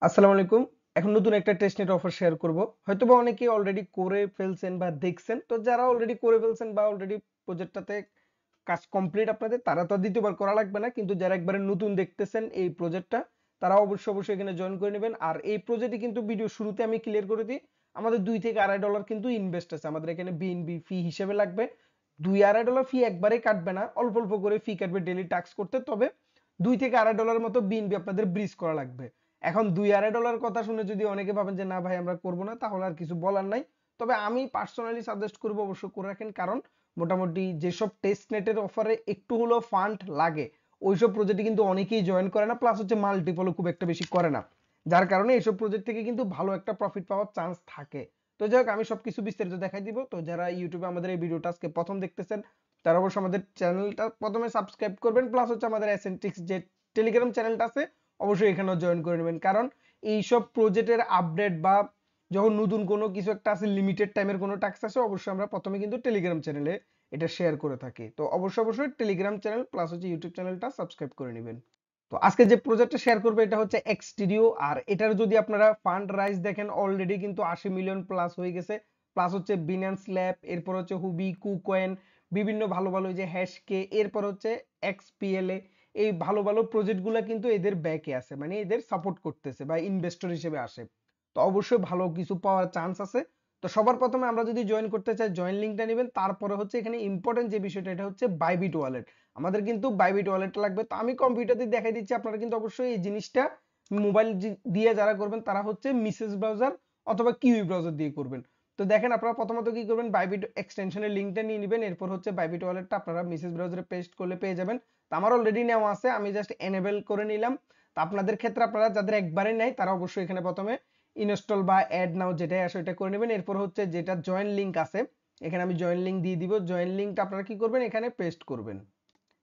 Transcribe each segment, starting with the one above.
আসসালামু আলাইকুম। এখন নতুন একটা টেস্টনেট অফার শেয়ার করব। হয়তোবা অনেকেই অলরেডি করে ফেলছেন বা দেখছেন। তো যারা অলরেডি করে ফেলছেন বা অলরেডি প্রজেক্টটাতে কাজ কমপ্লিট আপনাদের, তারা তো আর দ্বিতীয়বার করা লাগবে না। কিন্তু যারা একবারে নতুন দেখতেছেন এই প্রজেক্টটা, তারা অবশ্যই এখানে জয়েন করে নেবেন। আর এই প্রজেক্টে কিন্তু ভিডিও শুরুতে আমি ক্লিয়ার করে দিই, আমাদের $2 থেকে $2.5 কিন্তু ইনভেস্ট আছে। আমাদের এখানে বিএনবি ফি হিসেবে লাগবে। $2-2.5 ফি একবারে কাটবে না, অল্প অল্প করে ফি কাটবে ডেইলি টাস্ক করতে। তবে $2 থেকে $2.5 মতো বিএনবি আপনাদের ব্রিজ করা লাগবে। এখন $2-2.5 কথা শুনে যদি অনেকে ভাবেন যে না ভাই আমরা করব না, তাহলে আর কিছু বলার নাই। তবে আমি পার্সোনালি সাজেস্ট করব অবশ্যই করে রাখেন, কারণ মোটামুটি যেসব টেস্ট নেটের অফারে একটু হলেও ফান্ড লাগে ওইসব প্রজেক্টে কিন্তু অনেকেই জয়েন করে না, প্লাস হচ্ছে মাল্টিপলও খুব একটা বেশি করে না, যার কারণে এইসব প্রজেক্ট থেকে কিন্তু ভালো একটা প্রফিট পাওয়ার চান্স থাকে। তো যাই হোক, আমি সবকিছু বিস্তারিত দেখাই দিব। তো যারা ইউটিউবে আমাদের এই ভিডিওটা আজকে প্রথম দেখতেছেন, তারা অবশ্যই আমাদের চ্যানেলটা প্রথমে সাবস্ক্রাইব করবেন, প্লাস হচ্ছে আমাদের এসএনটিক্স যে টেলিগ্রাম চ্যানেলটা আছে অবশ্যই এখানেও জয়েন করে নেবেন। কারণ এইসব প্রজেক্টের আপডেট বা যখন নতুন কোনো কিছু একটা আছে, লিমিটেড টাইমের কোনো টাস্ক আছে, অবশ্যই আমরা প্রথমে কিন্তু টেলিগ্রাম চ্যানেলে এটা শেয়ার করে থাকি। তো অবশ্যই টেলিগ্রাম চ্যানেল প্লাস হচ্ছে ইউটিউব চ্যানেলটা সাবস্ক্রাইব করে নেবেন। তো আজকে যে প্রজেক্টটা শেয়ার করবে এটা হচ্ছে এক্সটিডিও। আর এটার যদি আপনারা ফান্ড রাইজ দেখেন, অলরেডি কিন্তু 80 মিলিয়ন প্লাস হয়ে গেছে। প্লাস হচ্ছে বিনান্স ল্যাব, এরপর হচ্ছে হুবি, কুকয়েন, বিভিন্ন ভালো ভালো যে হ্যাশকে, এরপর হচ্ছে এক্সপিএলএ, এই ভালো ভালো প্রজেক্টগুলো কিন্তু এদের ব্যাকে আছে, মানে এদের সাপোর্ট করতেছে বা ইনভেস্টর হিসেবে আসে। তো অবশ্যই ভালো কিছু পাওয়ার চান্স আছে। তো সবার প্রথমে আমরা যদি জয়েন করতে চাই, জয়েন লিঙ্কটা নেবেন। তারপরে হচ্ছে এখানে ইম্পর্টেন্ট যে বিষয়টা, এটা হচ্ছে বাইবিট ওয়ালেট। আমাদের কিন্তু বাইবিট ওয়ালেট লাগবে। তো আমি কম্পিউটার দিয়ে দেখাই দিচ্ছি, আপনারা কিন্তু অবশ্যই এই জিনিসটা মোবাইল দিয়ে যারা করবেন তারা হচ্ছে মিসেস ব্রাউজার অথবা কিউই ব্রাউজার দিয়ে করবেন। তো দেখেন, আপনারা প্রথমত কি করবেন, বাইবিট এক্সটেনশনের লিঙ্কটা নিয়ে নেবেন। এরপর হচ্ছে বাইবিট ওয়ালেটটা আপনারা মিসেস ব্রাউজারে পেস্ট করলে পেয়ে যাবেন। তো আমার অলরেডি নেওয়া আছে, আমি জাস্ট এনেবল করে নিলাম। তো আপনাদের ক্ষেত্রে আপনারা যাদের একবারে নেয় তারা অবশ্যই এখানে প্রথমে ইনস্টল বা অ্যাড নাও যেটাই আসে এটা করে নেবেন। এরপর হচ্ছে যেটা জয়েন লিঙ্ক আছে, এখানে আমি জয়েন লিঙ্ক দিয়ে দিব। জয়েন লিঙ্কটা আপনারা কি করবেন, এখানে পেস্ট করবেন।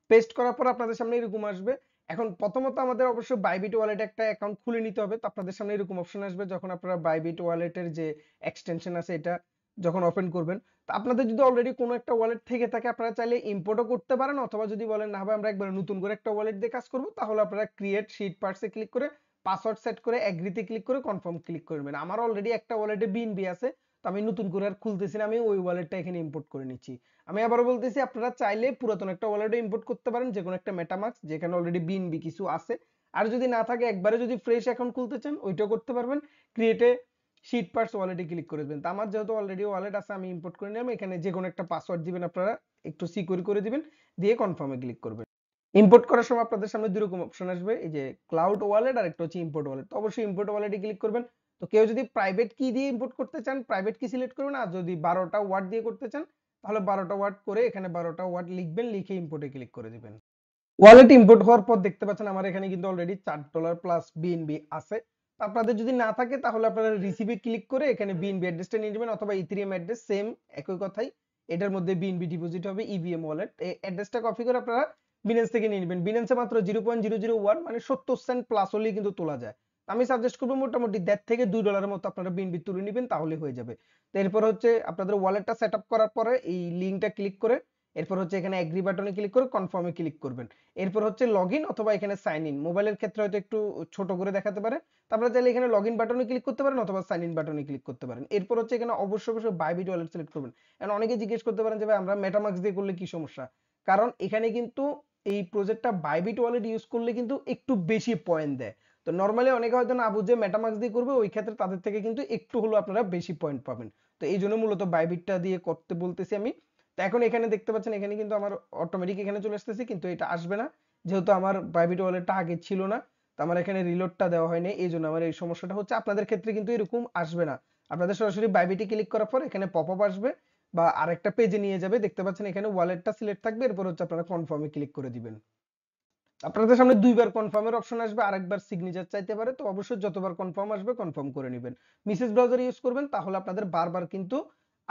পেস্ট করার পর আপনাদের সামনে এরকম আসবে। এখন প্রথমত আমাদের অবশ্যই বাইবিট ওয়ালেট একটা অ্যাকাউন্ট খুলে নিতে হবে। তো আপনাদের সামনে এরকম অপশন আসবে যখন আপনারা বাইবিট ওয়ালেটের যে এক্সটেনশন আছে এটা যখন ওপেন করবেন। তো আপনাদের যদি অলরেডি কোনো একটা ওয়ালেট থেকে থাকে, আপনারা চাইলে ইম্পোর্টও করতে পারেন, অথবা যদি বলেন না ভাই আমরা একবার নতুন করে একটা ওয়ালেট দিয়ে কাজ করব, তাহলে আপনারা ক্রিয়েট শিট পার্টসে ক্লিক করে পাসওয়ার্ড সেট করে এগ্রিতে ক্লিক করে কনফার্ম ক্লিক করবেন। আমার অলরেডি একটা ওয়ালেটে বিএনবি আছে, তো আমি নতুন করে আর খুলতেছি না, আমি ওই ওয়ালেটটা এখানে ইম্পোর্ট করে নিচ্ছি। আমি আবারও বলতেছি, আপনারা চাইলে পুরাতন একটা ওয়ালেটে ইম্পোর্ট করতে পারেন, যে কোনো একটা মেটামাস্ক যেখানে অলরেডি বিএনবি কিছু আছে। আর যদি না থাকে, একবারে যদি ফ্রেশ অ্যাকাউন্ট খুলতে চান ওইটাও করতে পারবেন। ক্রিয়েটে শিট পার্টস ওয়ালেটে ক্লিক করে দেবেন। তো আমার যেহেতু অলরেডি ওয়ালেট আছে, আমি ইম্পোর্ট করে নিলাম। এখানে যে কোনো একটা পাসওয়ার্ড দিবেন, আপনারা একটু সিকিউর করে দিবেন, দিয়ে কনফার্মে ক্লিক করবেন। ইম্পোর্ট করার সময় আপনাদের সামনে দুই রকম অপশন আসবে, এই যে ক্লাউড ওয়ালেট আর একটা হচ্ছে ইম্পোর্ট ওয়ালেট। তো অবশ্যই ইম্পোর্ট ওয়ালেটে ক্লিক করবেন। তো কেউ যদি প্রাইভেট কি দিয়ে ইম্পোর্ট করতে চান, প্রাইভেট কি সিলেক্ট করবেন। আর যদি 12টা ওয়ার্ড দিয়ে করতে চান, তাহলে 12টা ওয়ার্ড করে এখানে 12টা ওয়ার্ড লিখবেন, লিখে ইম্পোর্টে ক্লিক করে দিবেন। ওয়ালেট ইম্পোর্ট হওয়ার পর দেখতে পাচ্ছেন আমার এখানে কিন্তু অলরেডি $4 প্লাস বিএনবি আছে। তো আপনাদের যদি না থাকে, তাহলে আপনারা রিসিভে ক্লিক করে এখানে বিএনবি অ্যাড্রেসটা নিয়ে নেবেন, অথবা ইথেরিয়াম অ্যাড্রেস সেম একই কথাই, এটার মধ্যে বিএনবি ডিপোজিট হবে ইভিএম ওয়ালেট। এই অ্যাড্রেসটা কপি করে আপনারা বিনান্স থেকে নিয়ে নেবেন। বিনান্সে মাত্র 0.001 মানে 70 সেন্ট প্লাস হলেই কিন্তু তোলা যায়। আমি সাজেস্ট করবো মোটামুটি $1.5 থেকে $2 মতো আপনারা বিএনবি তুলে নেবেন, তাহলে হয়ে যাবে। তো এরপর হচ্ছে আপনাদের ওয়ালেটটা সেট আপ করার পরে এই লিঙ্কটা ক্লিক করে এরপর হচ্ছে এখানে এগ্রি বাটনে ক্লিক করে কনফার্মে ক্লিক করবেন। এরপর হচ্ছে লগইন অথবা এখানে সাইন ইন, মোবাইলের ক্ষেত্রে হয়তো একটু ছোট করে দেখাতে পারে। তারপরে চাইলে এখানে লগইন বাটনে ক্লিক করতে পারেন অথবা সাইন ইন বাটনে ক্লিক করতে পারেন। এরপর হচ্ছে এখানে অবশ্যই বাইবিট ওয়ালেট সিলেক্ট করবেন। এখন অনেকে জিজ্ঞেস করতে পারেন যে ভাই আমরা মেটামাস্ক দিয়ে করলে কি সমস্যা। কারণ এখানে কিন্তু এই প্রজেক্টটা বাইবিট ওয়ালেট ইউজ করলে কিন্তু একটু বেশি পয়েন্ট দেয়। তো নরমালি অনেকে হয়তো না বুঝে মেটামাস্ক দিয়ে করবে, ওই ক্ষেত্রে তাদের থেকে কিন্তু একটু হলো আপনারা বেশি পয়েন্ট পাবেন। তো এই জন্য মূলত বাইবিটটা দিয়ে করতে বলতেছি আমি। তো এখন এখানে দেখতে পাচ্ছেন, এখানে কিন্তু আমার অটোমেটিক এখানে চলে আসতেছে, কিন্তু এটা আসবে না যেহেতু আমার বাইবিট ওয়ালেটটা আগে ছিল না। তো আমার এখানে রিলোডটা দেওয়া হয়নি, এই জন্য আমার এই সমস্যাটা হচ্ছে। আপনাদের ক্ষেত্রে কিন্তু এরকম আসবে না। আপনাদের সরাসরি বাইবিটে ক্লিক করার পর এখানে পপআপ আসবে বা আরেকটা পেজে নিয়ে যাবে। দেখতে পাচ্ছেন এখানে ওয়ালেটটা সিলেক্ট থাকবে, এরপর হচ্ছে আপনারা কনফার্মে ক্লিক করে দিবেন। আপনাদের সামনে দুইবার কনফার্মের অপশন আসবে, আরেকবার সিগনেচার চাইতে পারে। তো অবশ্যই যতবার কনফার্ম আসবে কনফার্ম করে নেবেন। মিসেস ব্রাউজার ইউজ করবেন, তাহলে আপনাদের বারবার কিন্তু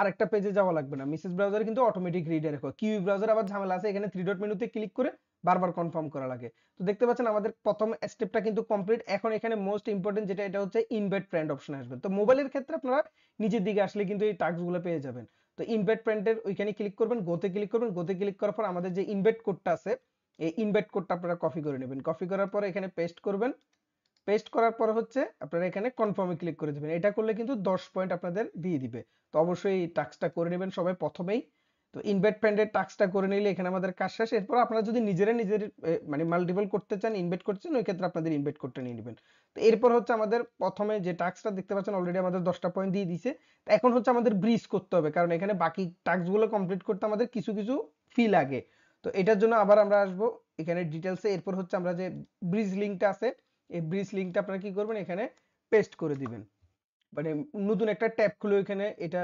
আরেকটা পেজে যাওয়া লাগবে না। মিসেস ব্রাউজার কিন্তু অটোমেটিক রিডাইরেক্ট হয়। কিউই ব্রাউজার আবার ঝামেলা আছে, এখানে থ্রি ডট মেনুতে ক্লিক করে বারবার কনফার্ম করা লাগে। তো দেখতে পাচ্ছেন আমাদের প্রথম স্টেপটা কিন্তু কমপ্লিট। এখন এখানে মোস্ট ইম্পর্টেন্ট যেটা, এটা হচ্ছে ইনভাইট ফ্রেন্ড অপশন আসবে। তো মোবাইলের ক্ষেত্রে আপনারা নিচের দিকে আসলে কিন্তু এই টাস্কগুলো পেয়ে যাবেন। তো ইনভাইট ফ্রেন্ডের ওইখানে ক্লিক করবেন, গোতে ক্লিক করবেন। গোতে ক্লিক করার পর আমাদের যে ইনভাইট কোডটা আছে, এই ইনভাইট কোডটা আপনারা কপি করে নেবেন। কপি করার পরে এখানে পেস্ট করবেন। পেস্ট করার পর হচ্ছে আপনারা এখানে কনফার্মে ক্লিক করে দিবেন। এটা করলে কিন্তু 10 পয়েন্ট আপনাদের দিয়ে দিবে। তো অবশ্যই এই টাস্কটা করে নেবেন সবাই প্রথমেই। তো ইনভাইট ফ্রেন্ডের টাস্কটা করে নিলে এখানে আমাদের কাজ শেষ। এরপর আপনারা যদি নিজের মানে মাল্টিপল করতে চান, ইনভাইট করতে চান, ওই ক্ষেত্রে আপনাদের ইনভাইট করতে নিয়ে নেবেন। তো এরপর হচ্ছে আমাদের প্রথমে যে টাস্কটা দেখতে পাচ্ছেন অলরেডি আমাদের 10টা পয়েন্ট দিয়ে দিছে। তো এখন হচ্ছে আমাদের ব্রিজ করতে হবে, কারণ এখানে বাকি টাস্কগুলো কমপ্লিট করতে আমাদের কিছু কিছু ফি লাগে। তো এটার জন্য আবার আমরা আসবো এখানে ডিটেলসে। এরপর হচ্ছে আমরা যে ব্রিজ লিঙ্কটা আছে, এই ব্রিজ লিঙ্কটা আপনারা কি করবেন, এখানে পেস্ট করে দিবেন। মানে নতুন একটা ট্যাব খুলে এখানে এটা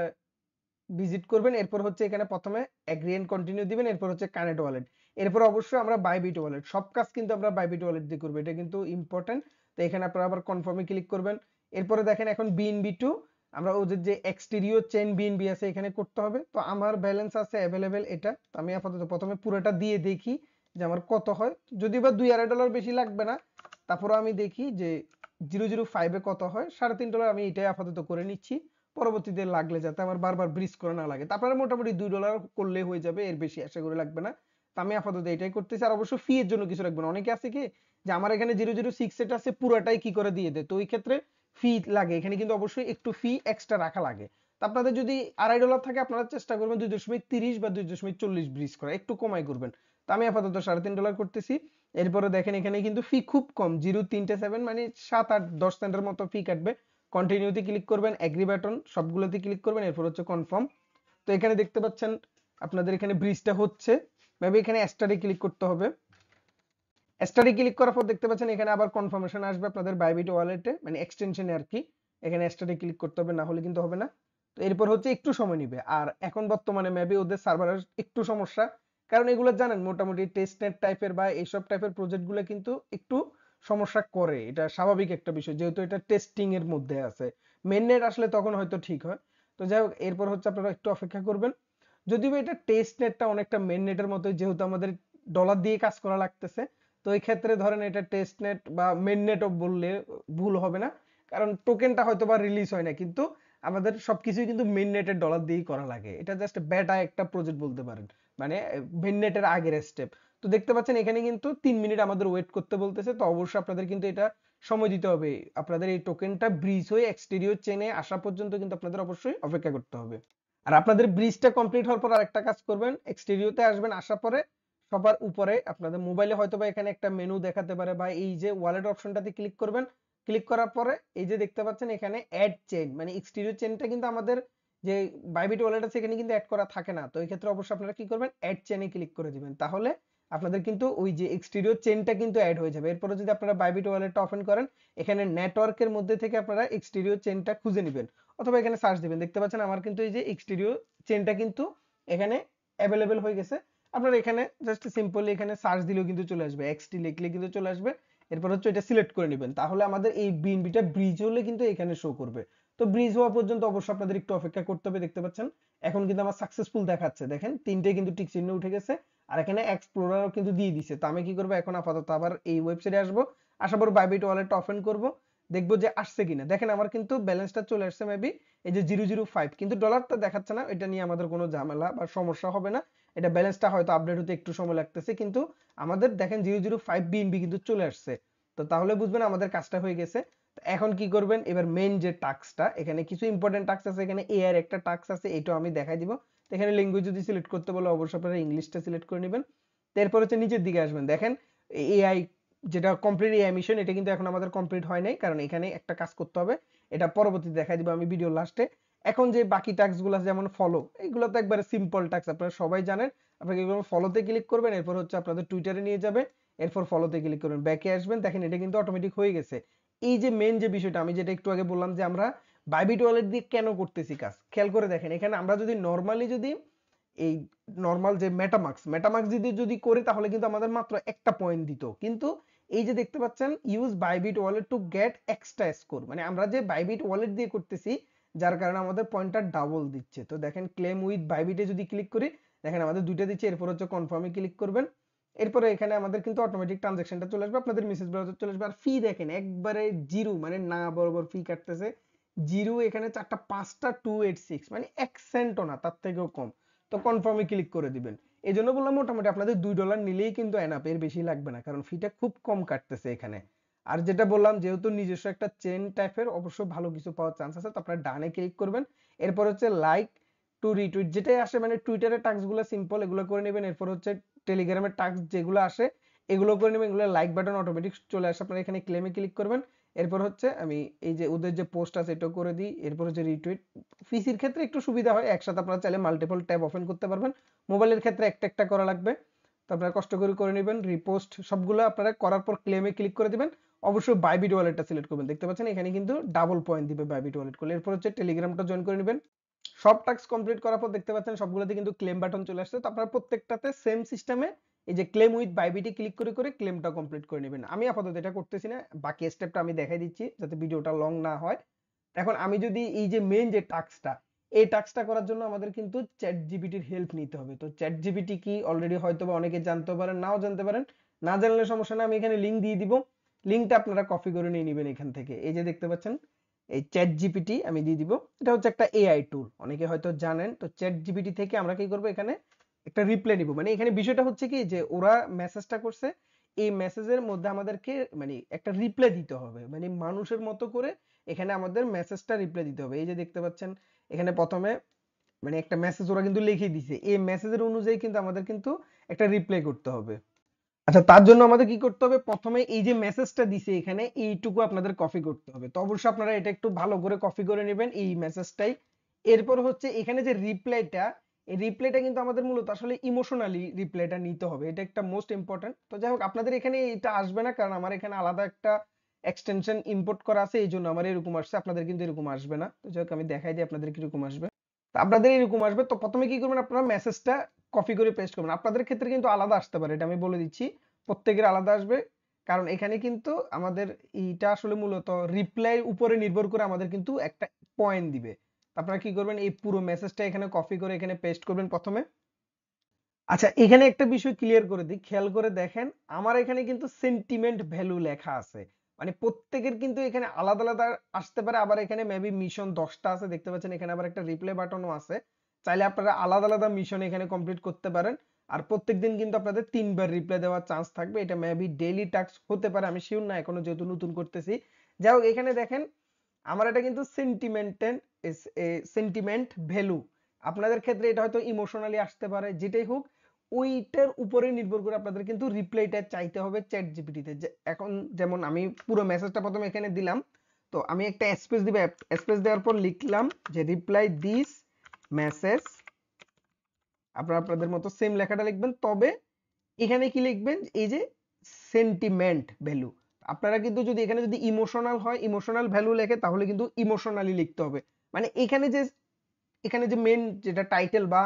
ভিজিট করবেন। এরপর হচ্ছে এখানে প্রথমে এগ্রি এন্ড কন্টিনিউ দিবেন। এরপর হচ্ছে কানেক্ট ওয়ালেট। এরপর অবশ্যই আমরা বাইবিট ওয়ালেট, সব কাজ কিন্তু আমরা বাইবিট ওয়ালেট দিয়ে করবো, এটা কিন্তু ইম্পর্টেন্ট। তো এখানে আপনারা আবার কনফার্মে ক্লিক করবেন। এরপরে দেখেন এখন বিএনবি2 আমরা ওদের যে এক্সটেরিয়র চেইন বিএনবি আছে এখানে করতে হবে। তো আমার ব্যালেন্স আছে অ্যাভেলেবেল এটা। তো আমি আপাতত প্রথমে পুরোটা দিয়ে দেখি যে আমার কত হয়। যদি বা $2.5 বেশি লাগবে না, তারপরে আমি দেখি যে 005 এ কত হয়। $3.5 আমি এটাই আপাতত করে নিচ্ছি, পরবর্তীতে লাগলে যাতে আমার বারবার ব্রিজ করা না লাগে। তারপরে মোটামুটি $2 করলে হয়ে যাবে, এর বেশি আশা করি লাগবে না। তো আমি আপাতত এটাই করতেছি। আর অবশ্য ফি এর জন্য কিছু রাখবেন। অনেকে আছে কি যে আমার এখানে 006 এটা আছে পুরাটাই কি করে দিয়ে দেয়, তো ওই ক্ষেত্রে ফি লাগে। এখানে কিন্তু অবশ্যই একটু ফি এক্সট্রা রাখা লাগে। তো আপনাদের যদি $2.5 থাকে আপনারা চেষ্টা করবেন 2.30 বা 2.40 ব্রিজ করা, একটু কমাই করবেন। তো আমি আপাতত $3.5 করতেছি। এরপরে দেখেন এখানে কিন্তু ফি খুব কম, 0.37 মানে 7-8-10 সেন্টের মতো ফি কাটবে। কন্টিনিউতে ক্লিক করবেন, এগ্রি বাটন সবগুলোতে ক্লিক করবেন, এরপর হচ্ছে কনফার্ম। তো এখানে দেখতে পাচ্ছেন আপনাদের এখানে ব্রিজটা হচ্ছে, মেবি এখানে স্টারে ক্লিক করতে হবে। স্টারে ক্লিক করার পর দেখতে পাচ্ছেন এখানে আবার কনফার্মেশন আসবে আপনাদের বাইবিট ওয়ালেটে, মানে এক্সটেনশনে আর কি। এখানে স্টারে ক্লিক করতে হবে, না হলে কিন্তু হবে না। তো এরপর হচ্ছে একটু সময় নিবে। আর এখন বর্তমানে মেবি ওদের সার্ভারের একটু সমস্যা, কারণ এগুলো জানেন মোটামুটি টেস্টনেট টাইপের বা এইসব টাইপের প্রজেক্টগুলো কিন্তু একটু সমস্যা করে। এটা স্বাভাবিক একটা বিষয়, যেহেতু এটা টেস্টিং এর মধ্যে আছে। মেননেট আসলে তখন হয়তো ঠিক হয়। তো যাই হোক, এরপর হচ্ছে আপনারা একটু অপেক্ষা করবেন। যদিও এটা টেস্ট নেটটা অনেকটা মেন নেটের মতোই, যেহেতু আমাদের ডলার দিয়ে কাজ করা লাগতেছে। তো এই ক্ষেত্রে ধরেন এটা টেস্ট নেট বা মেন নেটও বললে ভুল হবে না, কারণ টোকেনটা হয়তো বা রিলিজ হয় না, কিন্তু আমাদের সবকিছুই কিন্তু মেন নেটের ডলার দিয়েই করা লাগে। এটা জাস্ট বেটা একটা প্রজেক্ট বলতে পারেন, মানে মেন নেটের আগের স্টেপ। তো দেখতে পাচ্ছেন এখানে কিন্তু 3 মিনিট আমাদের ওয়েট করতে বলতেছে। তো অবশ্যই আপনাদের কিন্তু এটা সময় দিতে হবে। আপনাদের এই টোকেনটা ব্রিজ হয়ে এক্সটেরিয়র চেনে আসা পর্যন্ত কিন্তু আপনাদের অবশ্যই অপেক্ষা করতে হবে। আর আপনাদের ব্রিজটা কমপ্লিট হওয়ার পর আরেকটা কাজ করবেন, এক্সটেরিয়তে আসবেন, আসার পরে সবার উপরে আপনাদের মোবাইলে হয়তোবা এখানে একটা মেনু দেখাতে পারে, বা এই যে ওয়ালেট অপশনটাতে ক্লিক করবেন। ক্লিক করার পরে এই যে দেখতে পাচ্ছেন এখানে অ্যাড চেইন, মানে এক্সটেরিয়র চেইনটা কিন্তু আমাদের যে বাইবিট ওয়ালেট আছে এখানে কিন্তু অ্যাড করা থাকে না। তো এই ক্ষেত্রে অবশ্যই আপনারা কি করবেন, অ্যাড চেইনে ক্লিক করে দিবেন, তাহলে আপনাদের কিন্তু ওই যে এক্সটেরিয়র চেইনটা কিন্তু অ্যাড হয়ে যাবে। এরপরে যদি আপনারা বাইবিট ওয়ালেটটা ওপেন করেন, এখানে নেটওয়ার্কের মধ্যে থেকে আপনারা এক্সটেরিয়র চেইনটা খুঁজে নেবেন, অথবা এখানে সার্চ দিবেন। দেখতে পাচ্ছেন আমার কিন্তু এই যে এক্সটেরিয়র চেইনটা কিন্তু এখানে অ্যাভেলেবেল হয়ে গেছে। আপনারা এখানে জাস্ট সিম্পলি এখানে সার্চ দিলেও কিন্তু চলে আসবে, এক্সটি লিখলে কিন্তু চলে আসবে। এরপর হচ্ছে এটা সিলেক্ট করে নেবেন, তাহলে আমাদের এই বিএনবিটা ব্রিজ হলে কিন্তু এখানে শো করবে। তো ব্রিজ হওয়া পর্যন্ত অবশ্যই আপনাদের একটু অপেক্ষা করতে হবে। দেখতে পাচ্ছেন এখন কিন্তু আমার সাকসেসফুল দেখাচ্ছে, দেখেন তিনটে কিন্তু টিক চিহ্ন উঠে গেছে। আর এখানে এক্সপ্লোরারও কিন্তু দিয়ে দিছে। তো আমি কি করবো এখন, আপাতত আবার এই ওয়েবসাইটে আসবো, আসার পর বাইবিট ওয়ালেটটা ওপেন করবো, দেখবো যে আসছে কিনা। দেখেন আমার কিন্তু ব্যালেন্সটা চলে আসছে মেবি এই যে 005, কিন্তু ডলারটা দেখাচ্ছে না। এটা নিয়ে আমাদের কোনো ঝামেলা বা সমস্যা হবে না। এটা ব্যালেন্সটা হয়তো আপডেট হতে একটু সময় লাগতেছে, কিন্তু আমাদের দেখেন 005 বিএনবি কিন্তু চলে আসছে। তো তাহলে বুঝবেন আমাদের কাজটা হয়ে গেছে। তো এখন কি করবেন, এবার মেইন যে টাস্কটা, এখানে কিছু ইম্পর্টেন্ট টাস্ক আছে। এখানে এআই এর একটা টাস্ক আছে, এটাও আমি দেখাই দিব। তো এখানে ল্যাঙ্গুয়েজ যদি সিলেক্ট করতে বলে অবশ্যই আপনারা ইংলিশটা সিলেক্ট করে নেবেন। তারপর হচ্ছে নিচের দিকে আসবেন, দেখেন এআই যেটা কমপ্লিট এআই মিশন, এটা কিন্তু এখন আমাদের কমপ্লিট হয় নাই, কারণ এখানে একটা কাজ করতে হবে। এটা পরবর্তীতে দেখাই দিব আমি ভিডিও লাস্টে। এখন যে বাকি টাস্ক গুলো আছে যেমন ফলো, এগুলো তো একবারে সিম্পল টাস্ক, আপনারা সবাই জানেন। আপনাকে এগুলো ফলোতে ক্লিক করবেন, এরপর হচ্ছে আপনাদের টুইটারে নিয়ে যাবে। এরপর ফলোতে ক্লিক করবেন, ব্যাকে আসবেন, দেখেন এটা কিন্তু অটোমেটিক হয়ে গেছে। এই যে মেন যে বিষয়টা আমি যেটা একটু আগে বললাম যে আমরা বাইবিট ওয়ালেট দিয়ে কেন করতেছি কাজ, খেয়াল করে দেখেন। এখানে আমরা যদি নরমালি যদি এই নরমাল যে মেটামাক্স যদি করি, তাহলে কিন্তু আমাদের মাত্র একটা পয়েন্ট দিত। কিন্তু এই যে দেখতে পাচ্ছেন use Bybit wallet to get extra score, মানে আমরা যে বাইবিট ওয়ালেট দিয়ে করতেছি যার কারণে আমাদের পয়েন্টটা ডাবল দিচ্ছে। তো দেখেন ক্লেম উইথ বাইবিটে যদি ক্লিক করি, দেখেন আমাদের দুইটা দিচ্ছে। এরপর হচ্ছে কনফার্মে ক্লিক করবেন। এরপরে এখানে আমাদের কিন্তু অটোমেটিক ট্রানজাকশনটা চলে আসবে, আপনাদের মেসেজ ব্রাউজার চলে আসবে। আর ফি দেখেন একবারে জিরো, মানে না বরাবর ফি কাটতেছে জিরো। এখানে চারটা পাঁচটা 286, মানে 1 সেন্টও না, তার থেকেও কম। তো কনফার্মে ক্লিক করে দিবেন। এই জন্য বললাম মোটামুটি আপনাদের $2 নিলেই কিন্তু এনাফ, এর বেশি লাগবে না, কারণ ফিটা খুব কম কাটতেছে এখানে। আর যেটা বললাম যেহেতু নিজস্ব একটা চেন টাইপের অবশ্যই ভালো কিছু পাওয়ার চান্স আছে, তো আপনারা ডানে ক্লিক করবেন। এরপর হচ্ছে লাইক টু রিটুইট যেটাই আসে, মানে টুইটারের টাস্কগুলো সিম্পল, এগুলো করে নেবেন। এরপর হচ্ছে টেলিগ্রামের টাস্ক যেগুলো আসে এগুলো করে নেবেন, এগুলো লাইক বাটন অটোমেটিক চলে আসে, আপনারা এখানে ক্লেমে ক্লিক করবেন। এরপর হচ্ছে আমি এই যে ওদের যে পোস্ট আছে এটা করে দিই। এরপর হচ্ছে রিটুইট। পিসির ক্ষেত্রে একটু সুবিধা হয়, একসাথে আপনারা চাইলে মাল্টিপল ট্যাব ওপেন করতে পারবেন। মোবাইলের ক্ষেত্রে একটা একটা করা লাগবে, তো আপনারা কষ্ট করে নেবেন। রিপোস্ট সবগুলো আপনারা করার পর ক্লেমে ক্লিক করে দিবেন। অবশ্যই বাইবিট ওয়ালেটটা সিলেক্ট করবেন, দেখতে পাচ্ছেন এখানে কিন্তু ডাবল পয়েন্ট দিবে বাইবিট ওয়ালেট করলে। এরপর হচ্ছে টেলিগ্রামটা জয়েন করে নেবেন। সব টাস্ক কমপ্লিট করার পর দেখতে পাচ্ছেন সবগুলোতে কিন্তু ক্লেম বাটন চলে আসছে, তো আপনারা প্রত্যেকটাতে সেম সিস্টেমে এই যে ক্লেম উইথ বাইবিটি ক্লিক করে ক্লেমটা কমপ্লিট করে নেবেন। আমি আপাতত এটা করতেছি না, বাকি স্টেপটা আমি দেখাই দিচ্ছি যাতে ভিডিওটা লং না হয়। এখন আমি যদি এই যে মেইন যে টাস্কটা, এই টাস্কটা করার জন্য আমাদের কিন্তু চ্যাট জিপিটির হেল্প নিতে হবে। তো চ্যাট জিপিটি কি অলরেডি হয়তো বা অনেকে জানতে পারেন, নাও জানতে পারেন। না জানলে সমস্যা না, আমি এখানে লিঙ্ক দিয়ে দিব। লিঙ্কটা আপনারা কপি করে নিয়ে নেবেন এখান থেকে। এই যে দেখতে পাচ্ছেন এই চ্যাট জিপিটি আমি দিয়ে দিব। এটা হচ্ছে একটা এআই টুল, অনেকে হয়তো জানেন। তো চ্যাট জিপিটি থেকে আমরা কি করব, এখানে একটা রিপ্লাই নিব। মানে এখানে বিষয়টা হচ্ছে কি যে ওরা মেসেজটা করছে, এই মেসেজের মধ্যে আমাদেরকে মানে একটা রিপ্লাই দিতে হবে, মানে মানুষের মতো করে এখানে আমাদের মেসেজটা রিপ্লাই দিতে হবে। এই যে দেখতে পাচ্ছেন এখানে প্রথমে মানে একটা মেসেজ ওরা কিন্তু লিখে দিছে, এই মেসেজের অনুযায়ী কিন্তু আমাদের কিন্তু একটা রিপ্লাই করতে হবে। আচ্ছা, তার জন্য আমাদের কি করতে হবে, প্রথমে এই যে মেসেজটা দিছে এখানে এইটুকু আপনাদের কপি করতে হবে। তো অবশ্যই আপনারা এটা একটু ভালো করে কপি করে নেবেন এই মেসেজটাই। এরপর হচ্ছে এখানে যে রিপ্লাইটা, এই রিপ্লাইটা কিন্তু আমাদের মূলত আসলে ইমোশনালি রিপ্লাইটা নিতে হবে, এটা একটা মোস্ট ইম্পর্টেন্ট। তো যাই হোক আপনাদের এখানে এটা আসবে না, কারণ আমার এখানে আলাদা একটা এক্সটেনশন ইম্পোর্ট করা আছে, এই জন্য আমার এরকম আসছে, আপনাদের কিন্তু এরকম আসবে না। তো যাই হোক আমি দেখাই দিই আপনাদের কিরকম আসবে। তো আপনাদের এরকম আসবে। তো প্রথমে কি করবেন, আপনারা মেসেজটা কপি করে পেস্ট করবেন। আপনাদের ক্ষেত্রে কিন্তু আলাদা আসতে পারে, এটা আমি বলে দিচ্ছি, প্রত্যেকের আলাদা আসবে। কারণ এখানে কিন্তু আমাদের এইটা আসলে মূলত রিপ্লাই উপরে নির্ভর করে আমাদের কিন্তু একটা পয়েন্ট দিবে। আপনারা কি করবেন, এই পুরো মেসেজটা এখানে কপি করে এখানে পেস্ট করবেন প্রথমে। আচ্ছা, এখানে একটা বিষয় ক্লিয়ার করে দিই, খেয়াল করে দেখেন আমার এখানে কিন্তু সেন্টিমেন্ট ভ্যালু লেখা আছে। মানে প্রত্যেকের কিন্তু এখানে আলাদা আলাদা আসতে পারে। আবার এখানে মেবি মিশন 10টা আছে, দেখতে পাচ্ছেন এখানে আবার একটা রিপ্লে বাটনও আছে। চাইলে আপনারা আলাদা আলাদা মিশন এখানে কমপ্লিট করতে পারেন। আর প্রত্যেকদিন কিন্তু আপনাদের 3বার রিপ্লে দেওয়ার চান্স থাকবে। এটা মেবি ডেইলি টাস্ক হতে পারে, আমি শিওর না এখনো যেহেতু নতুন করতেছি। যাই হোক এখানে দেখেন আমার এটা কিন্তু সেন্টিমেন্ট ভ্যালু। আপনাদের ক্ষেত্রে এটা হয়তো ইমোশনালি আসতে পারে, যেটাই হোক ওইটার উপরে নির্ভর করে আপনাদের কিন্তু রিপ্লাইটা চাইতে হবে চ্যাট জিপিটিতে। এখন যেমন আমি পুরো মেসেজটা প্রথমে এখানে দিলাম, তো আমি একটা স্পেস দিব। স্পেস দেওয়ার পর লিখলাম যে রিপ্লাই দিস মেসেজ। আপনারা আপনাদের মতো সেম লেখাটা লিখবেন, তবে এখানে কি লিখবেন, এই যে সেন্টিমেন্ট ভ্যালু। আপনারা কিন্তু যদি এখানে যদি ইমোশনাল হয়, ইমোশনাল ভ্যালু লেখে তাহলে কিন্তু ইমোশনালি লিখতে হবে। মানে এখানে যে মেন যেটা টাইটেল বা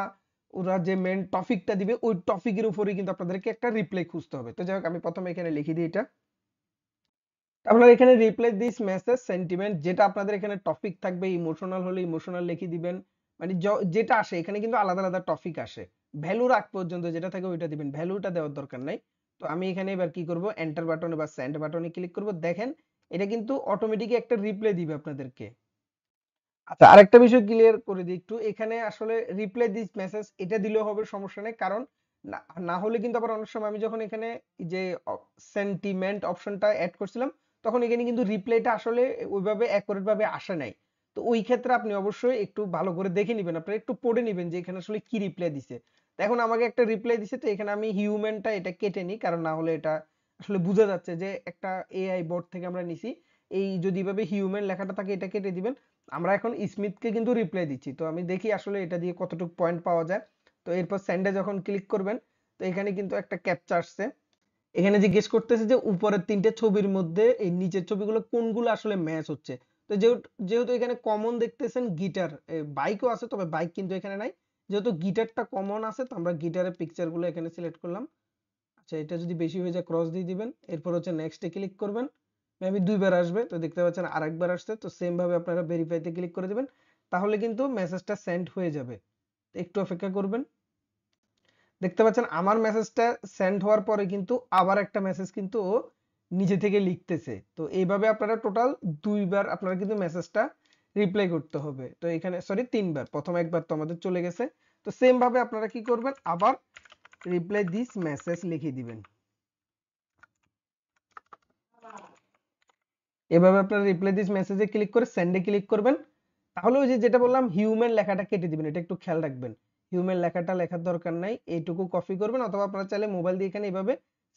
ওরা যে মেন টপিকটা দিবে ওই টপিকের উপরেই কিন্তু আপনাদেরকে একটা রিপ্লাই খুঁজতে হবে। তো যাই হোক আমি প্রথমে এখানে লিখে দিই এটা। আপনারা এখানে রিপ্লাই দিস মেসেজ সেন্টিমেন্ট, যেটা আপনাদের এখানে টপিক থাকবে, ইমোশনাল হলে ইমোশনাল লিখে দিবেন। মানে যেটা আসে এখানে কিন্তু আলাদা আলাদা টপিক আসে। ভ্যালুর আগ পর্যন্ত যেটা থাকে ওইটা দিবেন, ভ্যালুটা দেওয়ার দরকার নাই। তো আমি এখানে এবার কি করব, এন্টার বাটনে বা সেন্ড বাটনে ক্লিক করব। দেখেন এটা কিন্তু অটোমেটিক একটা রিপ্লাই দিবে আপনাদেরকে। আচ্ছা, আরেকটা বিষয় ক্লিয়ার করে দিই একটু, এখানে আসলে রিপ্লাই দিস মেসেজ এটা দিলেও হবে, সমস্যা নেই। কারণ না না হলে কিন্তু আবার অনেক সময় আমি যখন এখানে এই যে সেন্টিমেন্ট অপশনটা অ্যাড করছিলাম, তখন এখানে কিন্তু রিপ্লাইটা আসলে ওইভাবে অ্যাকুরেট ভাবে আসে নাই। তো ওই ক্ষেত্রে আপনি অবশ্যই একটু ভালো করে দেখে নিবেন, আপনারা একটু পড়ে নিবেন যে এখানে আসলে কি রিপ্লাই দিছে। তো এখন আমাকে একটা রিপ্লাই দিছে, তো এখানে আমি হিউম্যানটা এটা কেটে নিই, কারণ না হলে এটা আসলে বোঝা যাচ্ছে যে একটা এআই বোর্ড থেকে আমরা নিছি। এই যদি ভাবে হিউম্যান লেখাটা থাকে এটা কেটে দিবেন। আমরা এখন স্মিথকে কিন্তু রিপ্লাই দিচ্ছি, তো আমি দেখি আসলে এটা দিয়ে কতটুকু পয়েন্ট পাওয়া যায়। তো এরপর সেন্ডে যখন ক্লিক করবেন, তো এখানে কিন্তু একটা ক্যাপচা আসছে। এখানে জিজ্ঞেস করতেছে যে উপরের 3টে ছবির মধ্যে এই নিচের ছবিগুলো কোনগুলো আসলে ম্যাচ হচ্ছে। তো যেহেতু যেহেতু এখানে কমন দেখতেছেন গিটার, বাইকও আছে তবে বাইক কিন্তু এখানে নাই। যেহেতু গিটারটা কমন আছে, তো আমরা গিটারের পিকচার গুলো এখানে সিলেক্ট করলাম। আচ্ছা, এটা যদি বেশি হয়ে যায় ক্রস দিয়ে দিবেন। এরপর হচ্ছে নেক্সটে ক্লিক করবেন। মেবি 2বার আসবে, তো দেখতে পাচ্ছেন আরেকবার আসছে। তো সেম ভাবে আপনারা ভেরিফাইতে ক্লিক করে দিবেন, তাহলে কিন্তু মেসেজটা সেন্ড হয়ে যাবে। একটু অপেক্ষা করবেন। দেখতে পাচ্ছেন আমার মেসেজটা সেন্ড হওয়ার পরে কিন্তু আবার একটা মেসেজ কিন্তু ও নিজে থেকে লিখতেছে। তো এইভাবে আপনারা টোটাল 2বার আপনারা কিন্তু মেসেজটা রিপ্লাই করতে হবে। তো এখানে সরি 3বার, প্রথম একবার তো আমাদের চলে গেছে। তো সেম ভাবে আপনারা কি করবেন, আবার রিপ্লাই দিস মেসেজ লিখে দিবেন। এভাবে আপনারা রিপ্লাই দিস মেসেজে ক্লিক করে সেন্ডে ক্লিক করবেন। তাহলে ওই যে যেটা বললাম হিউম্যান লেখাটা কেটে দিবেন, এটা একটু খেয়াল রাখবেন। হিউম্যান লেখাটা লেখার দরকার নাই, এইটুকু কপি করবেন, অথবা আপনারা চাইলে মোবাইল দিয়ে এখানে এভাবে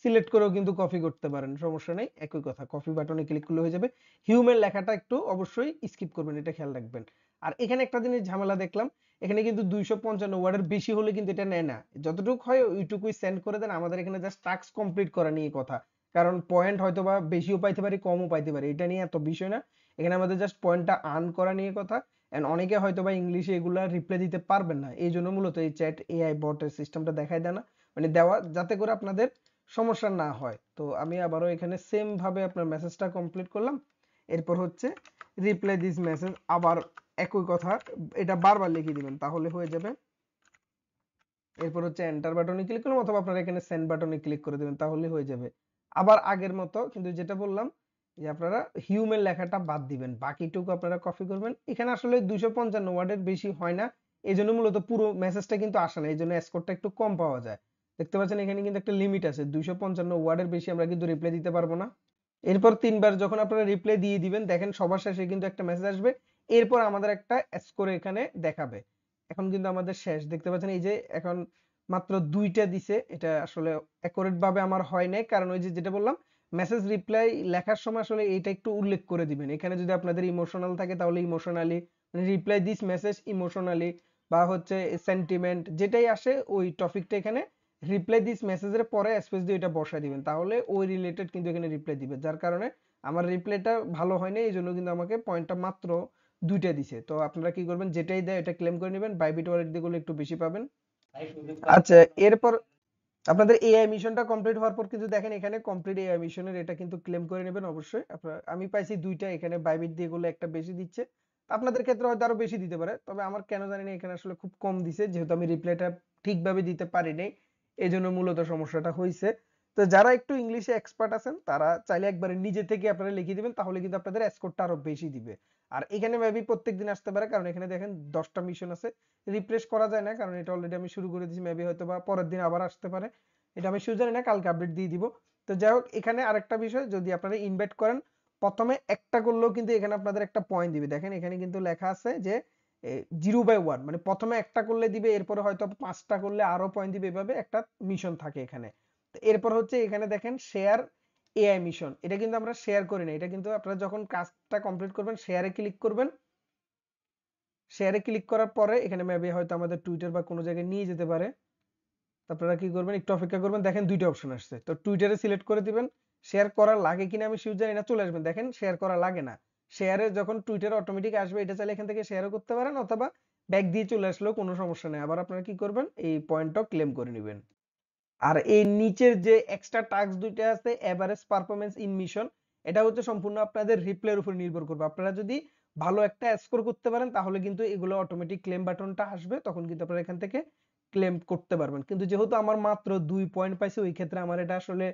সিলেক্ট করেও কিন্তু কপি করতে পারেন, সমস্যা নেই, একই কথা, কপি বাটনে ক্লিক করলে হয়ে যাবে। হিউম্যান লেখাটা একটু অবশ্যই স্কিপ করবেন, এটা খেয়াল রাখবেন। আর এখানে একটা জিনিস ঝামেলা দেখলাম, এখানে কিন্তু 255 ওয়ার্ডের বেশি হলে কিন্তু এটা নেয় না, যতটুকু হয় ওইটুকুই সেন্ড করে দেন। আমাদের এখানে জাস্ট টাস্ক কমপ্লিট করা নিয়ে কথা, কারণ পয়েন্ট হয়তো বা বেশিও পাইতে পারি কমও পাইতে পারি, এটা নিয়ে এত বিষয় না। এখানে আমাদের জাস্ট পয়েন্টটা আর্ন করা নিয়ে কথা। এন্ড অনেকে হয়তো বা ইংলিশে এগুলা রিপ্লাই দিতে পারবেন না, এই জন্য মূলত এই চ্যাট এআই বটের সিস্টেমটা দেখায় দেয় না, মানে দেওয়া, যাতে করে আপনাদের সমস্যা না হয়। তো আমি আবারও এখানে সেম ভাবে আপনার মেসেজটা কমপ্লিট করলাম। এরপর হচ্ছে রিপ্লাই দিস মেসেজ, আবার একই কথা, এটা বারবার লিখে দিবেন তাহলে হয়ে যাবে। এরপর হচ্ছে এন্টার বাটনে ক্লিক করলাম, অথবা আপনারা এখানে সেন্ড বাটনে ক্লিক করে দেবেন তাহলে হয়ে যাবে। আবার আগের মতো, কিন্তু যেটা বললাম যে আপনারা হিউম্যান লেখাটা বাদ দিবেন, বাকিটুকু আপনারা কপি করবেন। এখানে আসলে 255 ওয়ার্ডের বেশি হয় না, এই জন্য মূলত পুরো মেসেজটা কিন্তু আসে না, এই জন্য স্কোরটা একটু কম পাওয়া যায়। দেখতে পাচ্ছেন এখানে কিন্তু একটা লিমিট আছে, 255 ওয়ার্ডের বেশি আমরা কিন্তু রিপ্লাই দিতে পারবো না। এরপর 3 বার যখন আপনারা রিপ্লাই দিয়ে দিবেন, দেখেন সবার শেষে কিন্তু একটা মেসেজ আসবে, এরপর আমাদের একটা স্কোর এখানে দেখাবে। এখন কিন্তু আমাদের শেষ, দেখতে পাচ্ছেন এই যে এখন মাত্র 2টা দিছে, এটা আসলে অ্যাকুরেট ভাবে আমার হয় নাই, কারণ ওই যে যেটা বললাম মেসেজ রিপ্লাই লেখার সময় আসলে এটা একটু উল্লেখ করে দিবেন। এখানে যদি আপনাদের ইমোশনাল থাকে তাহলে ইমোশনালি, মানে রিপ্লাই দিস মেসেজ ইমোশনালি, বা হচ্ছে সেন্টিমেন্ট, যেটাই আসে ওই টপিকটা এখানে রিপ্লাই দিস মেসেজের পরে স্পেস দিয়ে এটা বসায় দিবেন, তাহলে ওই রিলেটেড কিন্তু এখানে রিপ্লাই দিবে। যার কারণে আমার রিপ্লাইটা ভালো হয় না, এই জন্য কিন্তু আমাকে পয়েন্টটা মাত্র 2টা দিছে। তো আপনারা কি করবেন, যেটাই দেয় এটা ক্লেম করে নেবেন, বাইবিট ওয়ালেট দিয়ে করলে একটু বেশি পাবেন। আচ্ছা, এরপর আপনাদের এআই মিশনটা কমপ্লিট হওয়ার পর কিন্তু দেখেন এখানে কমপ্লিট এআই মিশনের এটা কিন্তু ক্লেম করে নেবেন অবশ্যই। আপনারা, আমি পাইছি 2টা, এখানে বাইবিট দিয়ে গুলো একটা বেশি দিচ্ছে, আপনাদের ক্ষেত্রে হয়তো আরো বেশি দিতে পারে, তবে আমার কেন জানি না এখানে আসলে খুব কম দিছে, যেহেতু আমি রিপ্লাইটা ঠিকভাবে দিতে পারি নাই, এই জন্য মূলত সমস্যাটা হয়েছে। তো যারা একটু ইংলিশে এক্সপার্ট আছেন তারা চাইলে একবারে নিজে থেকে আপনারা লিখে দিবেন, তাহলে কিন্তু আপনাদের স্কোরটা আরো বেশি দিবে। আর এখানে মেবি প্রত্যেকদিন আসতে পারে, কারণ এখানে দেখেন 10টা মিশন আছে, রিফ্রেশ করা যায় না কারণ এটা অলরেডি আমি শুরু করে দিয়েছি, মেবি হয়তো বা পরের দিন আবার আসতে পারে, এটা আমি শুধু জানি না, কালকে আপডেট দিয়ে দিব। তো যাই হোক, এখানে আরেকটা বিষয়, যদি আপনারা ইনভাইট করেন প্রথমে একটা করলেও কিন্তু এখানে আপনাদের একটা পয়েন্ট দিবে। দেখেন এখানে কিন্তু লেখা আছে যে 0/1, মানে প্রথমে একটা করলে দিবে, এরপরে হয়তো 5টা করলে আরো পয়েন্ট দিবে, এভাবে একটা মিশন থাকে এখানে। তো এরপর হচ্ছে এখানে দেখেন শেয়ার এআই মিশন, এটা কিন্তু আমরা শেয়ার করি না, এটা কিন্তু আপনারা যখন কাজটা কমপ্লিট করবেন শেয়ারে ক্লিক করবেন। শেয়ারে ক্লিক করার পরে এখানে মেবি হয়তো আমাদের টুইটার বা কোনো জায়গায় নিয়ে যেতে পারে। আপনারা কি করবেন, একটু অপেক্ষা করবেন, দেখেন 2টা অপশন আসছে, তো টুইটারে সিলেক্ট করে দিবেন। শেয়ার করা লাগে কিনা আমি শিওর জানি না, চলে আসবেন, দেখেন শেয়ার করা লাগে না। শেয়ারে যখন টুইটারে অটোমেটিক আসবে, এটা চাইলে এখান থেকে শেয়ারও করতে পারেন, অথবা ব্যাক দিয়ে চলে আসলেও কোনো সমস্যা নেই। আবার আপনারা কি করবেন, এই পয়েন্টটাও ক্লেম করে নেবেন। আর এই নিচের যে এক্সট্রা টাস্ক 2টা আছে, এভারেজ পারফরম্যান্স ইন মিশন, এটা হচ্ছে সম্পূর্ণ আপনাদের রিপ্লাইয়ের উপর নির্ভর করবে। আপনারা যদি ভালো একটা স্কোর করতে পারেন তাহলে কিন্তু এগুলো অটোমেটিক ক্লেম বাটনটা আসবে, তখন কিন্তু আপনারা এখান থেকে ক্লেম করতে পারবেন। কিন্তু যেহেতু আমার মাত্র 2 পয়েন্ট পাইছে, ওই ক্ষেত্রে আমার এটা আসলে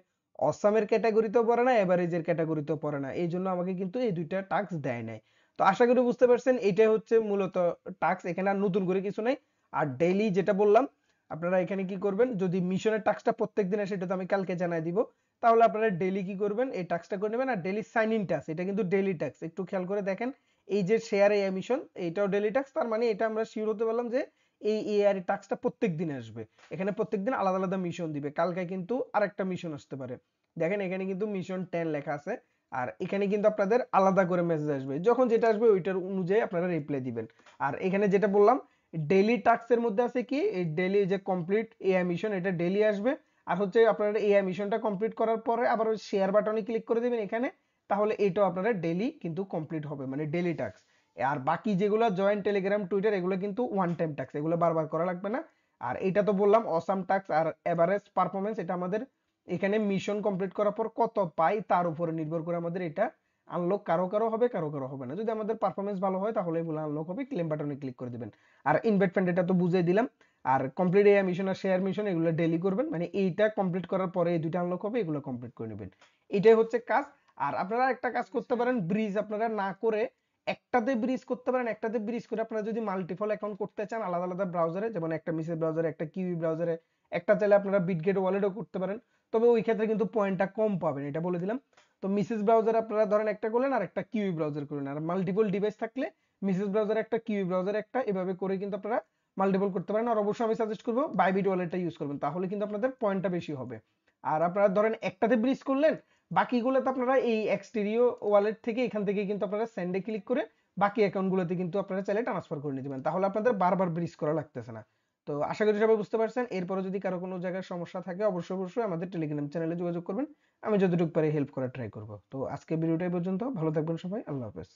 অসামের ক্যাটাগরিতেও পড়ে না, এভারেজের ক্যাটাগরিতেও পড়ে না, এই জন্য আমাকে কিন্তু এই 2টা টাস্ক দেয় নাই। তো আশা করি বুঝতে পারছেন, এইটাই হচ্ছে মূলত টাস্ক, এখানে আর নতুন করে কিছু নাই। আর ডেইলি যেটা বললাম, আপনারা এখানে কি করবেন, যদি মিশনের টাস্কটা প্রত্যেকদিন আসে, এটা তো আমি কালকে জানাই দিব, তাহলে আপনারা ডেইলি কি করবেন, এই টাস্কটা করে নেবেন। আর ডেইলি সাইন ইন টাস্ক, এটা কিন্তু ডেইলি টাস্ক, একটু খেয়াল করে দেখেন, এই যে শেয়ার এআই মিশন, এইটাও ডেইলি টাস্ক, তার মানে এটা আমরা শিওর হতে পারলাম যে এই এআই এর টাস্কটা প্রত্যেকদিন আসবে। এখানে প্রত্যেকদিন আলাদা আলাদা মিশন দিবে, কালকে কিন্তু আরেকটা মিশন আসতে পারে। দেখেন এখানে কিন্তু মিশন 10 লেখা আছে, আর এখানে কিন্তু আপনাদের আলাদা করে মেসেজ আসবে, যখন যেটা আসবে ওইটার অনুযায়ী আপনারা রিপ্লাই দিবেন। আর এখানে যেটা বললাম ডেইলি টাস্কের মধ্যে আছে কি, এই ডেইলি যে কমপ্লিট এআই মিশন, এটা ডেইলি আসবে। আর হচ্ছে আপনারা এআই মিশনটা কমপ্লিট করার পরে আবার ওই শেয়ার বাটনে ক্লিক করে দিবেন এখানে, তাহলে এটাও আপনারা ডেইলি কিন্তু কমপ্লিট হবে, মানে ডেইলি টাস্ক। আর বাকি যেগুলো জয়েন টেলিগ্রাম টুইটার, এগুলো কিন্তু ওয়ান টাইম টাস্ক, এগুলো বারবার করা লাগবে না। আর এটা তো বললাম অসাম টাস্ক আর এভারেজ পারফরমেন্স, এটা আমাদের এখানে মিশন কমপ্লিট করার পর কত পাই তার উপরে নির্ভর করে আমাদের এটা আনলক, কারো কারো হবে, কারো কারো হবে না। যদি আমাদের পারফরমেন্স ভালো হয় তাহলে এগুলো আনলক হবে, ক্লেম বাটনে ক্লিক করে দিবেন। আর ইনভাইটমেন্ট এটা তো বুঝিয়ে দিলাম। আর কমপ্লিট এআই মিশন আর শেয়ার মিশন এগুলো ডেইলি করবেন, মানে এইটা কমপ্লিট করার পরে এই 2টা আনলক হবে, এগুলো কমপ্লিট করে নেবেন। এটাই হচ্ছে কাজ। আর আপনারা একটা কাজ করতে পারেন, ব্রিজ আপনারা না করে একটাতে ব্রিজ করতে পারেন, একটাতে ব্রিজ করে আপনারা যদি মাল্টিপল অ্যাকাউন্ট করতে চান আলাদা আলাদা ব্রাউজারে, যেমন একটা মিসেস ব্রাউজারে, একটা কিউই ব্রাউজারে, একটা চাইলে আপনারা বিটগেট ওয়ালেটও করতে পারেন, তবে ওই ক্ষেত্রে কিন্তু পয়েন্টটা কম পাবেন, এটা বলে দিলাম। তো মিসেস ব্রাউজার আপনারা ধরেন একটা করলেন আর একটা কিউই ব্রাউজার করলেন, আর মাল্টিপল ডিভাইস থাকলে মিসেস ব্রাউজার একটা কিউই ব্রাউজার একটা, এভাবে করে কিন্তু আপনারা মাল্টিপল করতে পারেন। আর অবশ্যই আমি সাজেস্ট করবো বাইবিট ওয়ালেটটা ইউজ করবেন, তাহলে কিন্তু আপনাদের পয়েন্টটা বেশি হবে। আর আপনারা ধরেন একটাতে ব্রিজ করলেন, বাকিগুলোতে আপনারা এই এক্সটেরিও ওয়ালেট থেকে এখান থেকে কিন্তু আপনারা সেন্ডে ক্লিক করে বাকি অ্যাকাউন্টগুলোতে কিন্তু আপনারা চাইলে ট্রান্সফার করে নিতে পারেন, তাহলে আপনাদের বারবার ব্রিজ করা লাগতেছে না। তো আশা করি সবাই বুঝতে পারছেন। এরপরে যদি কারো কোনো জায়গায় সমস্যা থাকে অবশ্যই অবশ্যই আমাদের টেলিগ্রাম চ্যানেলে যোগাযোগ করবেন, আমি যতটুকু পারি হেল্প করার ট্রাই করব। তো আজকে ভিডিওটা এই পর্যন্ত, ভালো থাকবেন সবাই, আল্লাহ হাফেজ।